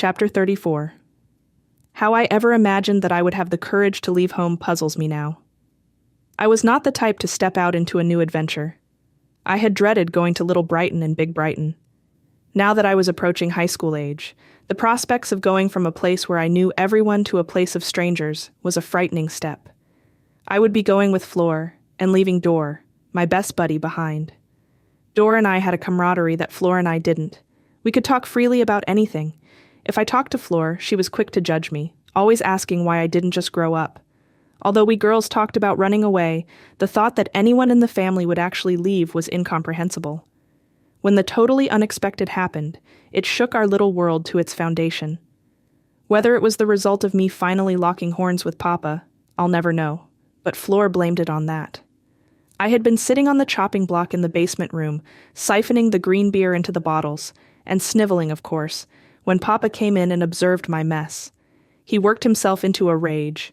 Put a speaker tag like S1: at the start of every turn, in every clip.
S1: Chapter 34. How I ever imagined that I would have the courage to leave home puzzles me now. I was not the type to step out into a new adventure. I had dreaded going to Little Brighton and Big Brighton. Now that I was approaching high school age, the prospects of going from a place where I knew everyone to a place of strangers was a frightening step. I would be going with Flor and leaving Dor, my best buddy, behind. Dor and I had a camaraderie that Flor and I didn't. We could talk freely about anything. If I talked to Flor, she was quick to judge me, always asking why I didn't just grow up. Although we girls talked about running away, the thought that anyone in the family would actually leave was incomprehensible. When the totally unexpected happened, it shook our little world to its foundation. Whether it was the result of me finally locking horns with Papa, I'll never know, but Flor blamed it on that. I had been sitting on the chopping block in the basement room, siphoning the green beer into the bottles, and sniveling, of course, when Papa came in and observed my mess. He worked himself into a rage.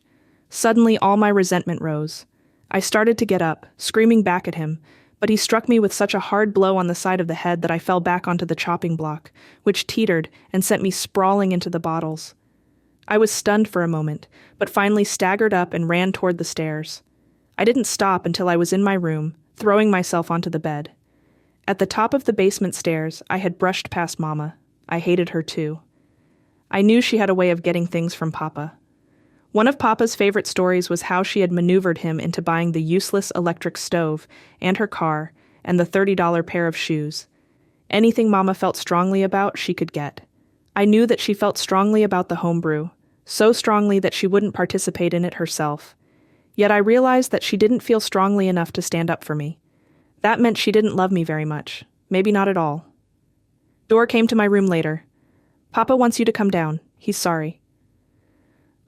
S1: Suddenly all my resentment rose. I started to get up, screaming back at him, but he struck me with such a hard blow on the side of the head that I fell back onto the chopping block, which teetered and sent me sprawling into the bottles. I was stunned for a moment, but finally staggered up and ran toward the stairs. I didn't stop until I was in my room, throwing myself onto the bed. At the top of the basement stairs, I had brushed past Mama. I hated her too. I knew she had a way of getting things from Papa. One of Papa's favorite stories was how she had maneuvered him into buying the useless electric stove and her car and the $30 pair of shoes. Anything Mama felt strongly about, she could get. I knew that she felt strongly about the homebrew, so strongly that she wouldn't participate in it herself. Yet I realized that she didn't feel strongly enough to stand up for me. That meant she didn't love me very much, maybe not at all. Dor came to my room later. Papa wants you to come down. He's sorry.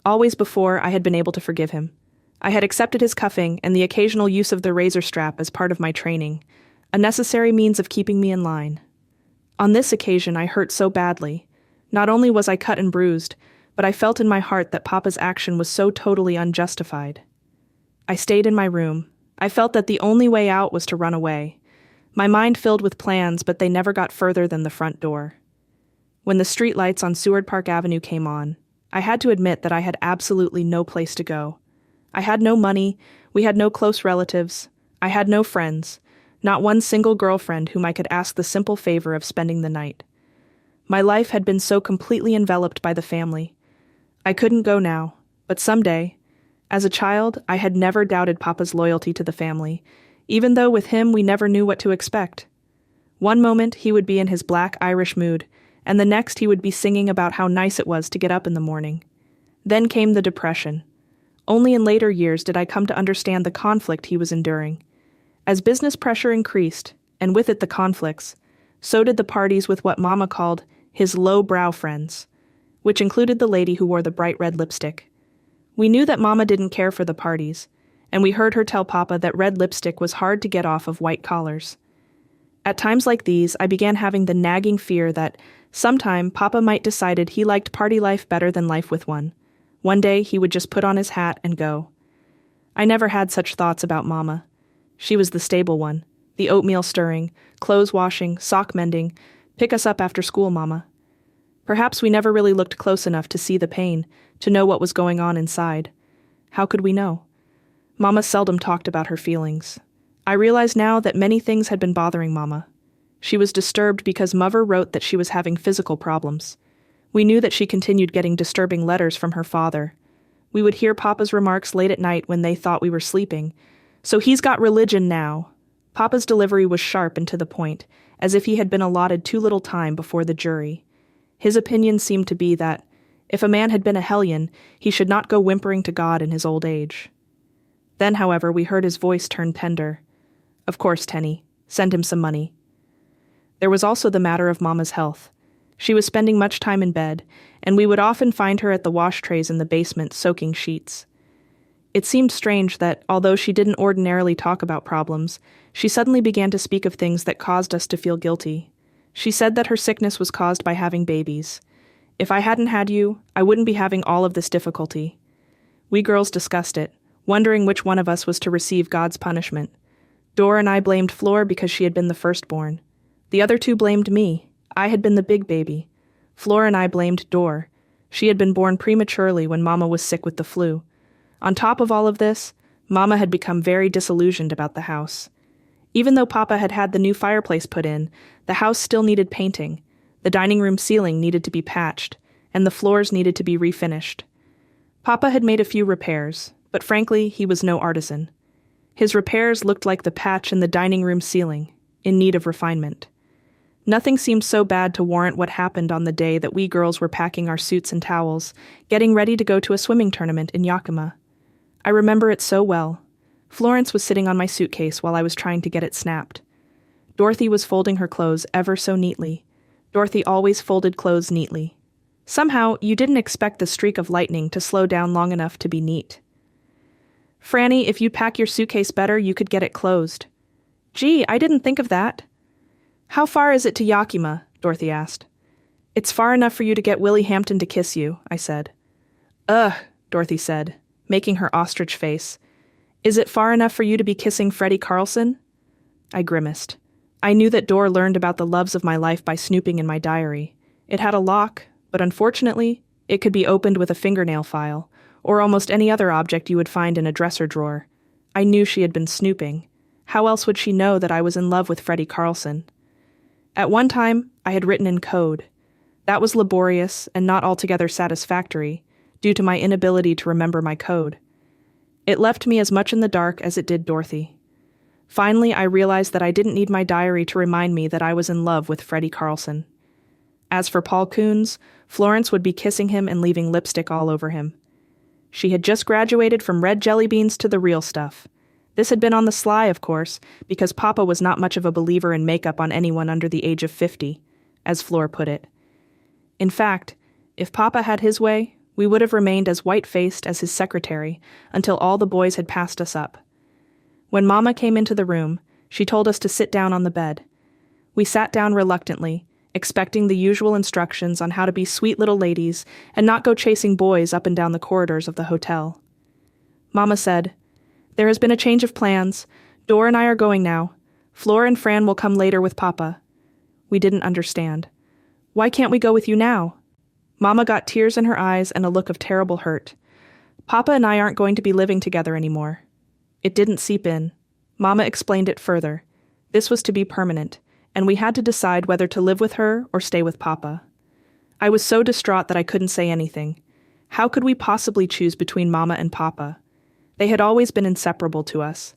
S1: Always before, I had been able to forgive him. I had accepted his cuffing and the occasional use of the razor strap as part of my training, a necessary means of keeping me in line. On this occasion, I hurt so badly. Not only was I cut and bruised, but I felt in my heart that Papa's action was so totally unjustified. I stayed in my room. I felt that the only way out was to run away. My mind filled with plans, but they never got further than the front door. When the streetlights on Seward Park Avenue came on, I had to admit that I had absolutely no place to go. I had no money, we had no close relatives, I had no friends, not one single girlfriend whom I could ask the simple favor of spending the night. My life had been so completely enveloped by the family. I couldn't go now, but someday. As a child, I had never doubted Papa's loyalty to the family, even though with him we never knew what to expect. One moment he would be in his black Irish mood, and the next he would be singing about how nice it was to get up in the morning. Then came the depression. Only in later years did I come to understand the conflict he was enduring. As business pressure increased, and with it the conflicts, so did the parties with what Mama called his low-brow friends, which included the lady who wore the bright red lipstick. We knew that Mama didn't care for the parties, and we heard her tell Papa that red lipstick was hard to get off of white collars. At times like these, I began having the nagging fear that sometime Papa might decided he liked party life better than life with one. One day he would just put on his hat and go. I never had such thoughts about Mama. She was the stable one, the oatmeal stirring, clothes washing, sock mending, pick us up after school Mama. Perhaps we never really looked close enough to see the pain, to know what was going on inside. How could we know? Mama seldom talked about her feelings. I realize now that many things had been bothering Mama. She was disturbed because Mother wrote that she was having physical problems. We knew that she continued getting disturbing letters from her father. We would hear Papa's remarks late at night when they thought we were sleeping. So he's got religion now. Papa's delivery was sharp and to the point, as if he had been allotted too little time before the jury. His opinion seemed to be that, if a man had been a hellion, he should not go whimpering to God in his old age. Then, however, we heard his voice turn tender. Of course, Tenny. Send him some money. There was also the matter of Mama's health. She was spending much time in bed, and we would often find her at the wash trays in the basement soaking sheets. It seemed strange that, although she didn't ordinarily talk about problems, she suddenly began to speak of things that caused us to feel guilty. She said that her sickness was caused by having babies. If I hadn't had you, I wouldn't be having all of this difficulty. We girls discussed it, wondering which one of us was to receive God's punishment. Dor and I blamed Flor because she had been the firstborn. The other two blamed me. I had been the big baby. Flora and I blamed Dor. She had been born prematurely when Mama was sick with the flu. On top of all of this, Mama had become very disillusioned about the house. Even though Papa had had the new fireplace put in, the house still needed painting. The dining room ceiling needed to be patched, and the floors needed to be refinished. Papa had made a few repairs, but frankly, he was no artisan. His repairs looked like the patch in the dining room ceiling, in need of refinement. Nothing seemed so bad to warrant what happened on the day that we girls were packing our suits and towels, getting ready to go to a swimming tournament in Yakima. I remember it so well. Florence was sitting on my suitcase while I was trying to get it snapped. Dorothy was folding her clothes ever so neatly. Dorothy always folded clothes neatly. Somehow, you didn't expect the streak of lightning to slow down long enough to be neat. Franny, if you'd pack your suitcase better, you could get it closed. Gee, I didn't think of that. How far is it to Yakima? Dorothy asked. It's far enough for you to get Willie Hampton to kiss you, I said. Ugh, Dorothy said, making her ostrich face. Is it far enough for you to be kissing Freddie Carlson? I grimaced. I knew that Dor learned about the loves of my life by snooping in my diary. It had a lock, but unfortunately, it could be opened with a fingernail file, or almost any other object you would find in a dresser drawer. I knew she had been snooping. How else would she know that I was in love with Freddie Carlson? At one time, I had written in code. That was laborious and not altogether satisfactory, due to my inability to remember my code. It left me as much in the dark as it did Dorothy. Finally, I realized that I didn't need my diary to remind me that I was in love with Freddie Carlson. As for Paul Coons, Florence would be kissing him and leaving lipstick all over him. She had just graduated from red jelly beans to the real stuff. This had been on the sly, of course, because Papa was not much of a believer in makeup on anyone under the age of 50, as Flora put it. In fact, if Papa had his way, we would have remained as white-faced as his secretary until all the boys had passed us up. When Mama came into the room, she told us to sit down on the bed. We sat down reluctantly, expecting the usual instructions on how to be sweet little ladies and not go chasing boys up and down the corridors of the hotel. Mama said, "There has been a change of plans. Dor and I are going now. Flora and Fran will come later with Papa." We didn't understand. "Why can't we go with you now?" Mama got tears in her eyes and a look of terrible hurt. "Papa and I aren't going to be living together anymore." It didn't seep in. Mama explained it further. This was to be permanent, and we had to decide whether to live with her or stay with Papa. I was so distraught that I couldn't say anything. How could we possibly choose between Mama and Papa? They had always been inseparable to us.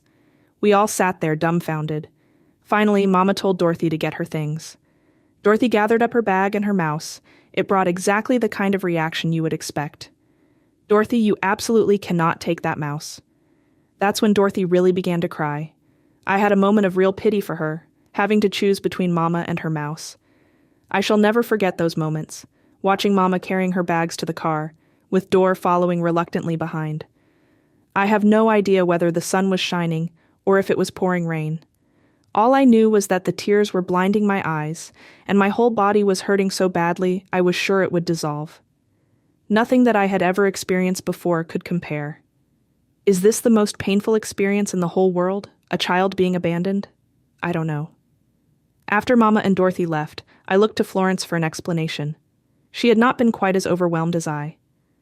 S1: We all sat there dumbfounded. Finally, Mama told Dorothy to get her things. Dorothy gathered up her bag and her mouse. It brought exactly the kind of reaction you would expect. "Dorothy, you absolutely cannot take that mouse." That's when Dorothy really began to cry. I had a moment of real pity for her, having to choose between Mama and her mouse. I shall never forget those moments, watching Mama carrying her bags to the car, with Dor following reluctantly behind. I have no idea whether the sun was shining or if it was pouring rain. All I knew was that the tears were blinding my eyes, and my whole body was hurting so badly I was sure it would dissolve. Nothing that I had ever experienced before could compare. Is this the most painful experience in the whole world, a child being abandoned? I don't know. After Mama and Dorothy left, I looked to Florence for an explanation. She had not been quite as overwhelmed as I.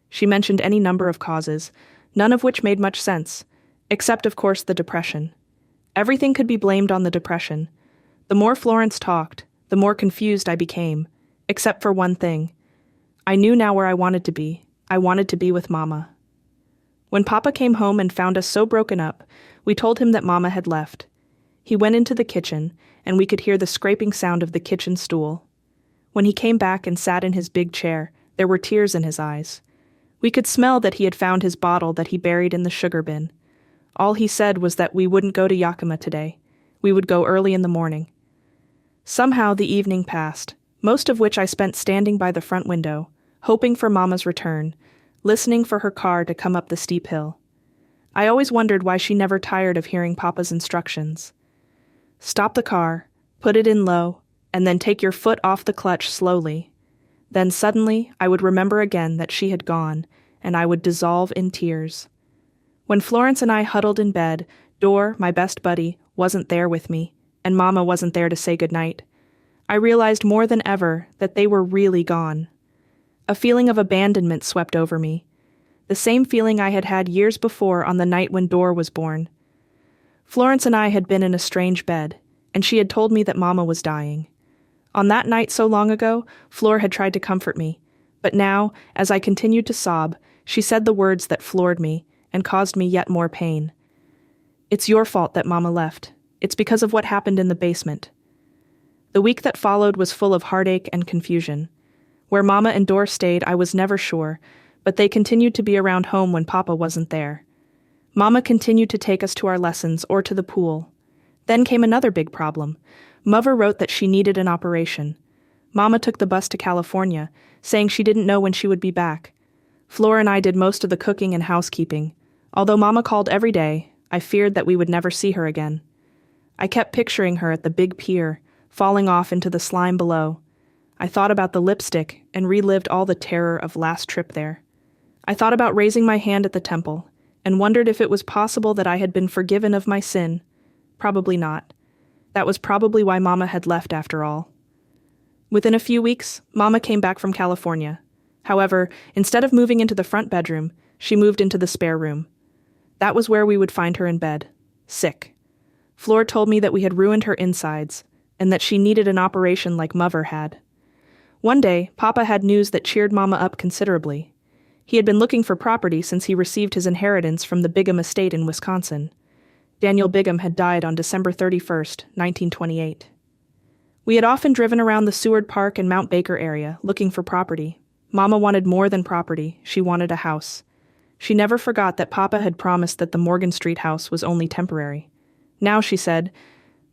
S1: She mentioned any number of causes, none of which made much sense, except, of course, the depression. Everything could be blamed on the depression. The more Florence talked, the more confused I became, except for one thing. I knew now where I wanted to be. I wanted to be with Mama. When Papa came home and found us so broken up, we told him that Mama had left. He went into the kitchen, and we could hear the scraping sound of the kitchen stool. When he came back and sat in his big chair, there were tears in his eyes. We could smell that he had found his bottle that he buried in the sugar bin. All he said was that we wouldn't go to Yakima today. We would go early in the morning. Somehow the evening passed, most of which I spent standing by the front window, hoping for Mama's return, listening for her car to come up the steep hill. I always wondered why she never tired of hearing Papa's instructions. Stop the car, put it in low, and then take your foot off the clutch slowly. Then suddenly I would remember again that she had gone, and I would dissolve in tears. When Florence and I huddled in bed, Dor, my best buddy, wasn't there with me, and Mama wasn't there to say goodnight. I realized more than ever that they were really gone. A feeling of abandonment swept over me, the same feeling I had had years before on the night when Dor was born. Florence and I had been in a strange bed, and she had told me that Mama was dying. On that night so long ago, Flor had tried to comfort me, but now, as I continued to sob, she said the words that floored me and caused me yet more pain. "It's your fault that Mama left. It's because of what happened in the basement." The week that followed was full of heartache and confusion. Where Mama and Dor stayed, I was never sure, but they continued to be around home when Papa wasn't there. Mama continued to take us to our lessons or to the pool. Then came another big problem. Mother wrote that she needed an operation. Mama took the bus to California, saying she didn't know when she would be back. Flora and I did most of the cooking and housekeeping. Although Mama called every day, I feared that we would never see her again. I kept picturing her at the big pier, falling off into the slime below. I thought about the lipstick and relived all the terror of last trip there. I thought about raising my hand at the temple and wondered if it was possible that I had been forgiven of my sin. Probably not. That was probably why Mama had left after all. Within a few weeks, Mama came back from California. However, instead of moving into the front bedroom, she moved into the spare room. That was where we would find her in bed, sick. Flor told me that we had ruined her insides, and that she needed an operation like Mother had. One day, Papa had news that cheered Mama up considerably. He had been looking for property since he received his inheritance from the Bigham estate in Wisconsin. Daniel Bigham had died on December 31st, 1928. We had often driven around the Seward Park and Mount Baker area, looking for property. Mama wanted more than property, she wanted a house. She never forgot that Papa had promised that the Morgan Street house was only temporary. Now, she said,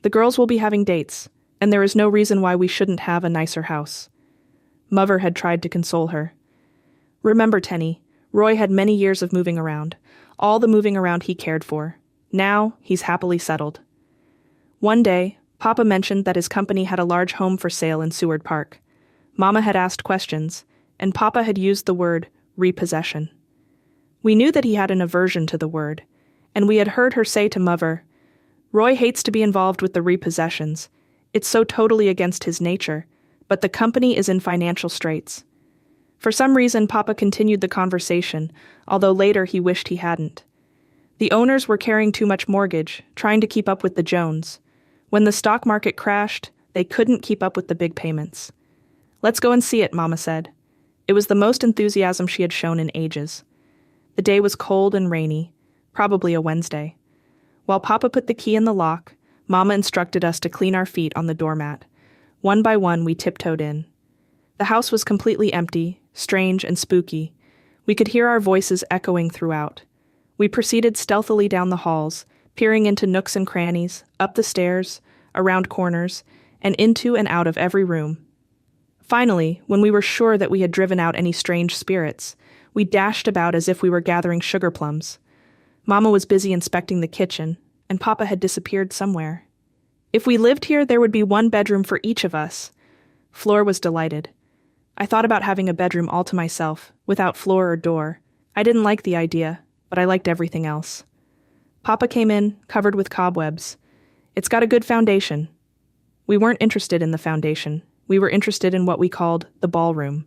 S1: "The girls will be having dates, and there is no reason why we shouldn't have a nicer house." Mother had tried to console her. "Remember, Tenny, Roy had many years of moving around, all the moving around he cared for. Now, he's happily settled." One day, Papa mentioned that his company had a large home for sale in Seward Park. Mama had asked questions, and Papa had used the word repossession. We knew that he had an aversion to the word, and we had heard her say to Mother, "Roy hates to be involved with the repossessions. It's so totally against his nature, but the company is in financial straits." For some reason, Papa continued the conversation, although later he wished he hadn't. The owners were carrying too much mortgage, trying to keep up with the Jones. When the stock market crashed, they couldn't keep up with the big payments. "Let's go and see it," Mama said. It was the most enthusiasm she had shown in ages. The day was cold and rainy, probably a Wednesday. While Papa put the key in the lock, Mama instructed us to clean our feet on the doormat. One by one, we tiptoed in. The house was completely empty, strange and spooky. We could hear our voices echoing throughout. We proceeded stealthily down the halls, peering into nooks and crannies, up the stairs, around corners, and into and out of every room. Finally, when we were sure that we had driven out any strange spirits, we dashed about as if we were gathering sugar plums. Mama was busy inspecting the kitchen, and Papa had disappeared somewhere. If we lived here, there would be one bedroom for each of us. Flor was delighted. I thought about having a bedroom all to myself, without floor or door. I didn't like the idea, but I liked everything else. Papa came in, covered with cobwebs. "It's got a good foundation." We weren't interested in the foundation. We were interested in what we called the ballroom.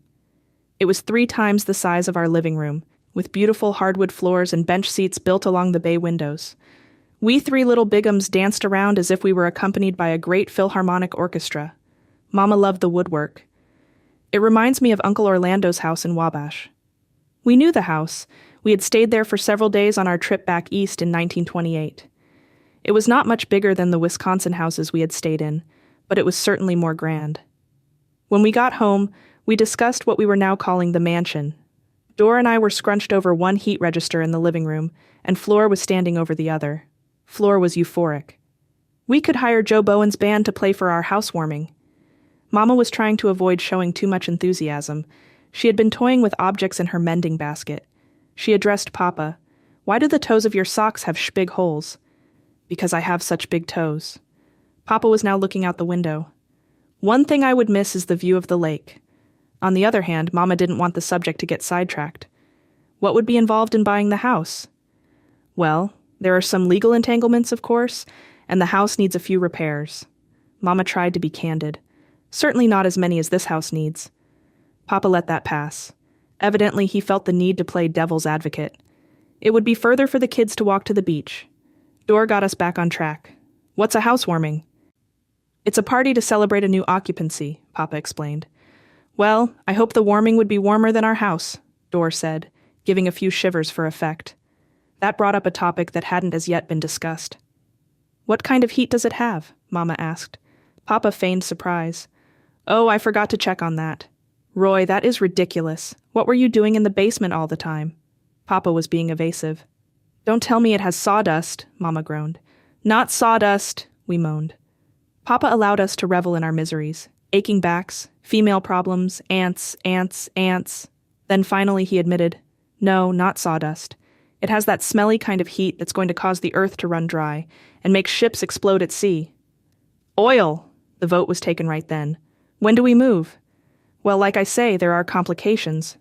S1: It was 3 times the size of our living room, with beautiful hardwood floors and bench seats built along the bay windows. We 3 little Bighams danced around as if we were accompanied by a great Philharmonic orchestra. Mama loved the woodwork. It reminds me of Uncle Orlando's house in Wabash. We knew the house. We had stayed there for several days on our trip back east in 1928. It was not much bigger than the Wisconsin houses we had stayed in, but it was certainly more grand. When we got home, we discussed what we were now calling the mansion. Dor and I were scrunched over one heat register in the living room, and Flor was standing over the other. Flor was euphoric. We could hire Joe Bowen's band to play for our housewarming. Mama was trying to avoid showing too much enthusiasm. She had been toying with objects in her mending basket. She addressed Papa. "Why do the toes of your socks have big holes?" "Because I have such big toes." Papa was now looking out the window. "One thing I would miss is the view of the lake." On the other hand, Mama didn't want the subject to get sidetracked. What would be involved in buying the house? Well, there are some legal entanglements, of course, and the house needs a few repairs. Mama tried to be candid. Certainly not as many as this house needs. Papa let that pass. Evidently, he felt the need to play devil's advocate. It would be further for the kids to walk to the beach. Dor got us back on track. What's a housewarming? It's a party to celebrate a new occupancy, Papa explained. Well, I hope the warming would be warmer than our house, Dor said, giving a few shivers for effect. That brought up a topic that hadn't as yet been discussed. What kind of heat does it have? Mama asked. Papa feigned surprise. Oh, I forgot to check on that. Roy, that is ridiculous. What were you doing in the basement all the time? Papa was being evasive. Don't tell me it has sawdust, Mama groaned. Not sawdust, we moaned. Papa allowed us to revel in our miseries. Aching backs, female problems, ants. Then finally he admitted, no, not sawdust. It has that smelly kind of heat that's going to cause the earth to run dry and make ships explode at sea. Oil! The vote was taken right then. When do we move? Well, like I say, there are complications.